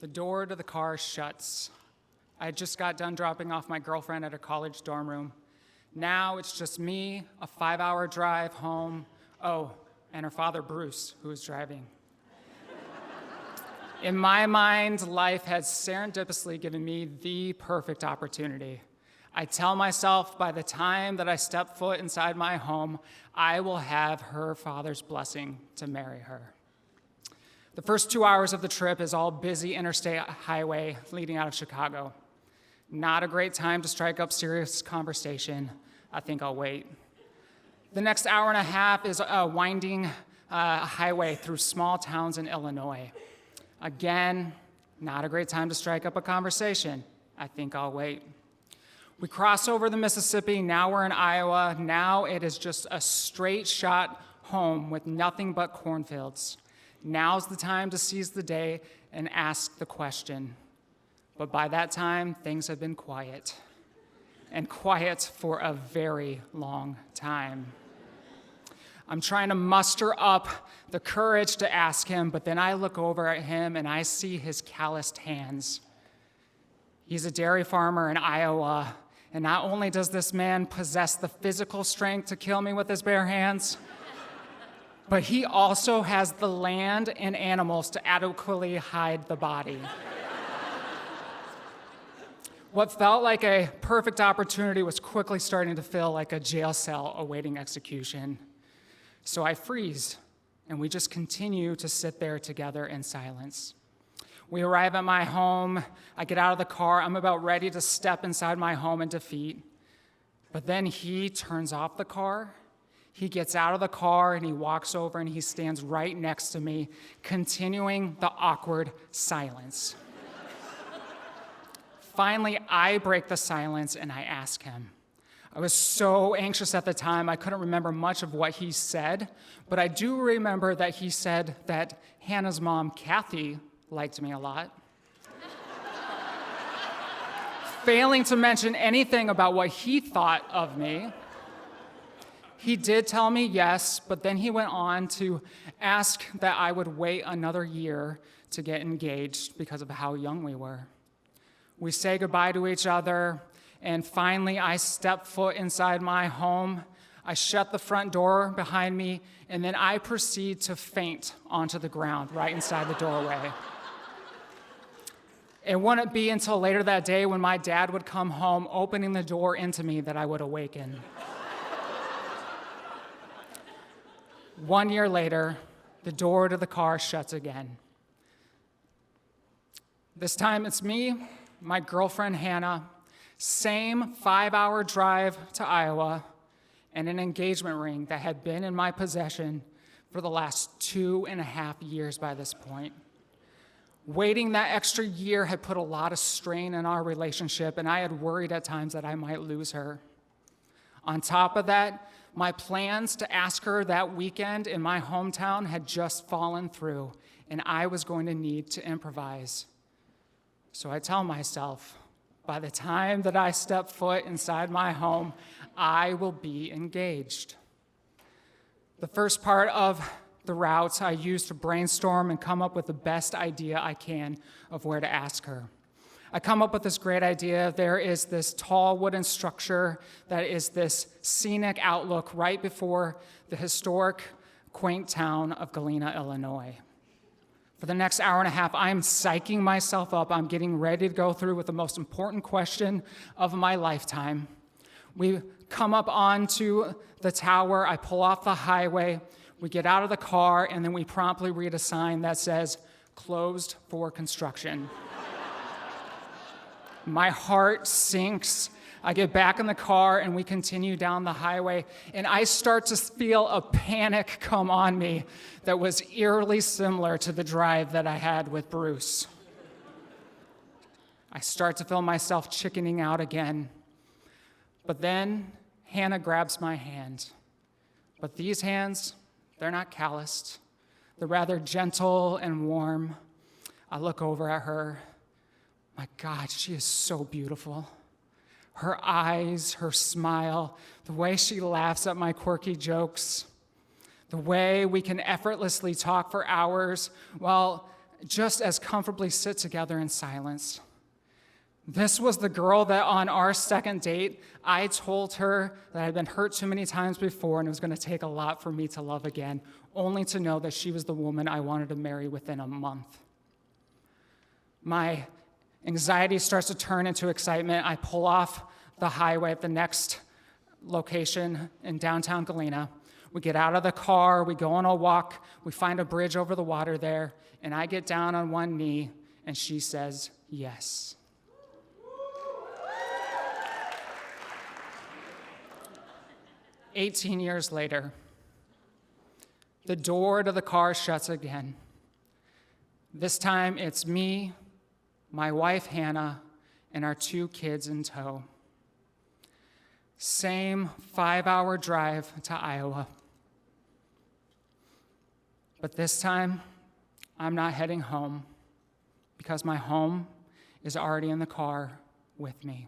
The door to the car shuts. I just got done dropping off my girlfriend at her college dorm room. Now it's just me, a 5-hour drive home. Oh, and her father, Bruce, who is driving. In my mind, life has serendipitously given me the perfect opportunity. I tell myself by the time that I step foot inside my home, I will have her father's blessing to marry her. The first 2 hours of the trip is all busy interstate highway leading out of Chicago. Not a great time to strike up serious conversation. I think I'll wait. The next hour and a half is a winding highway through small towns in Illinois. Again, not a great time to strike up a conversation. I think I'll wait. We cross over the Mississippi. Now we're in Iowa. Now it is just a straight shot home with nothing but cornfields. Now's the time to seize the day and ask the question. But by that time, things have been quiet, and quiet for a very long time. I'm trying to muster up the courage to ask him, but then I look over at him and I see his calloused hands. He's a dairy farmer in Iowa, and not only does this man possess the physical strength to kill me with his bare hands, but he also has the land and animals to adequately hide the body. What felt like a perfect opportunity was quickly starting to feel like a jail cell awaiting execution. So I freeze, and we just continue to sit there together in silence. We arrive at my home. I get out of the car. I'm about ready to step inside my home in defeat. But then he turns off the car. He gets out of the car, and he walks over, and he stands right next to me, continuing the awkward silence. Finally, I break the silence, and I ask him. I was so anxious at the time, I couldn't remember much of what he said, but I do remember that he said that Hannah's mom, Kathy, liked me a lot. Failing to mention anything about what he thought of me. He did tell me yes, but then he went on to ask that I would wait another year to get engaged because of how young we were. We say goodbye to each other, and finally I step foot inside my home. I shut the front door behind me, and then I proceed to faint onto the ground right inside the doorway. It wouldn't be until later that day when my dad would come home, opening the door into me, that I would awaken. 1 year later, the door to the car shuts again. This time it's me, my girlfriend Hannah, same 5-hour drive to Iowa, and an engagement ring that had been in my possession for the last 2.5 years by this point. Waiting that extra year had put a lot of strain in our relationship, and I had worried at times that I might lose her. On top of that, my plans to ask her that weekend in my hometown had just fallen through, and I was going to need to improvise. So I tell myself, by the time that I step foot inside my home, I will be engaged. The first part of the route I use to brainstorm and come up with the best idea I can of where to ask her. I come up with this great idea. There is this tall wooden structure that is this scenic outlook right before the historic, quaint town of Galena, Illinois. For the next hour and a half, I'm psyching myself up. I'm getting ready to go through with the most important question of my lifetime. We come up onto the tower. I pull off the highway. We get out of the car, and then we promptly read a sign that says, "Closed for construction." My heart sinks. I get back in the car, and we continue down the highway, and I start to feel a panic come on me that was eerily similar to the drive that I had with Bruce. I start to feel myself chickening out again, but then Hannah grabs my hand. But these hands, they're not calloused. They're rather gentle and warm. I look over at her. My God, she is so beautiful. Her eyes, her smile, the way she laughs at my quirky jokes, the way we can effortlessly talk for hours while just as comfortably sit together in silence. This was the girl that on our second date, I told her that I'd been hurt too many times before and it was going to take a lot for me to love again, only to know that she was the woman I wanted to marry within a month. My anxiety starts to turn into excitement. I pull off the highway at the next location in downtown Galena. We get out of the car, we go on a walk, we find a bridge over the water there, and I get down on one knee, and she says, yes. "18 years later, the door to the car shuts again. This time it's me, my wife Hannah, and our 2 kids in tow. Same 5-hour drive to Iowa. But this time, I'm not heading home because my home is already in the car with me.